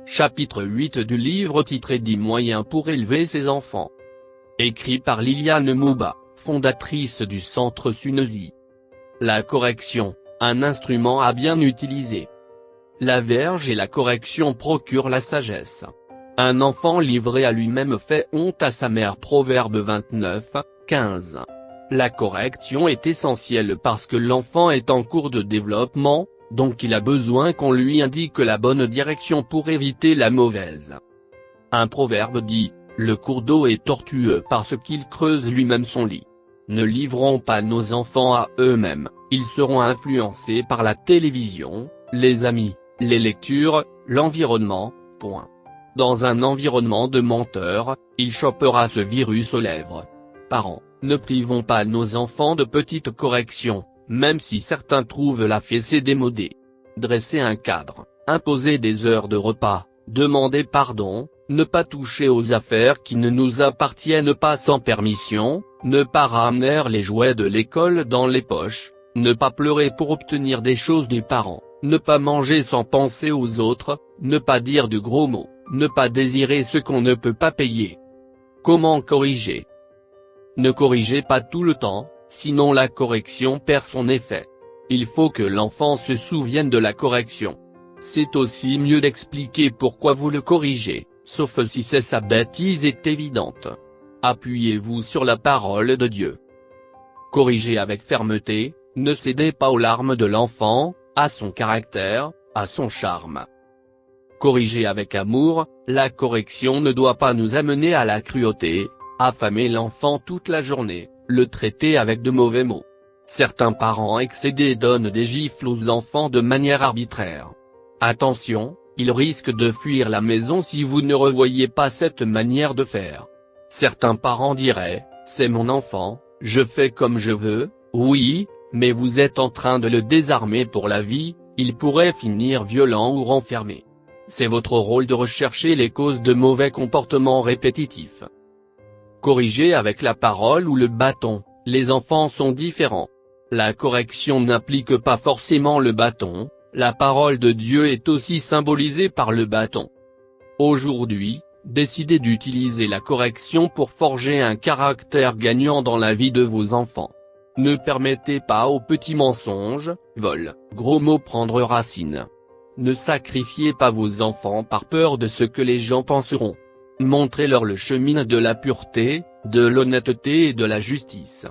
Chapitre 8 du livre titré 10 moyens pour élever ses enfants. Écrit par Liliane Mouba, fondatrice du Centre Sunezie. La correction, un instrument à bien utiliser. La verge et la correction procurent la sagesse. Un enfant livré à lui-même fait honte à sa mère. Proverbe 29, 15. La correction est essentielle parce que l'enfant est en cours de développement, donc il a besoin qu'on lui indique la bonne direction pour éviter la mauvaise. Un proverbe dit, « Le cours d'eau est tortueux parce qu'il creuse lui-même son lit ». Ne livrons pas nos enfants à eux-mêmes, ils seront influencés par la télévision, les amis, les lectures, l'environnement, point. Dans un environnement de menteurs, il chopera ce virus aux lèvres. Parents, ne privons pas nos enfants de petites corrections, même si certains trouvent la fessée démodée. Dresser un cadre, imposer des heures de repas, demander pardon, ne pas toucher aux affaires qui ne nous appartiennent pas sans permission, ne pas ramener les jouets de l'école dans les poches, ne pas pleurer pour obtenir des choses des parents, ne pas manger sans penser aux autres, ne pas dire de gros mots, ne pas désirer ce qu'on ne peut pas payer. Comment corriger? Ne corrigez pas tout le temps, sinon la correction perd son effet. Il faut que l'enfant se souvienne de la correction. C'est aussi mieux d'expliquer pourquoi vous le corrigez, sauf si sa bêtise est évidente. Appuyez-vous sur la parole de Dieu. Corrigez avec fermeté, ne cédez pas aux larmes de l'enfant, à son caractère, à son charme. Corrigez avec amour, la correction ne doit pas nous amener à la cruauté, affamer l'enfant toute la journée, le traiter avec de mauvais mots. Certains parents excédés donnent des gifles aux enfants de manière arbitraire. Attention, ils risquent de fuir la maison si vous ne revoyez pas cette manière de faire. Certains parents diraient, « C'est mon enfant, je fais comme je veux », oui, mais vous êtes en train de le désarmer pour la vie, il pourrait finir violent ou renfermé. C'est votre rôle de rechercher les causes de mauvais comportements répétitifs. Corriger avec la parole ou le bâton, les enfants sont différents. La correction n'implique pas forcément le bâton, la parole de Dieu est aussi symbolisée par le bâton. Aujourd'hui, décidez d'utiliser la correction pour forger un caractère gagnant dans la vie de vos enfants. Ne permettez pas aux petits mensonges, vols, gros mots prendre racine. Ne sacrifiez pas vos enfants par peur de ce que les gens penseront. Montrez-leur le chemin de la pureté, de l'honnêteté et de la justice.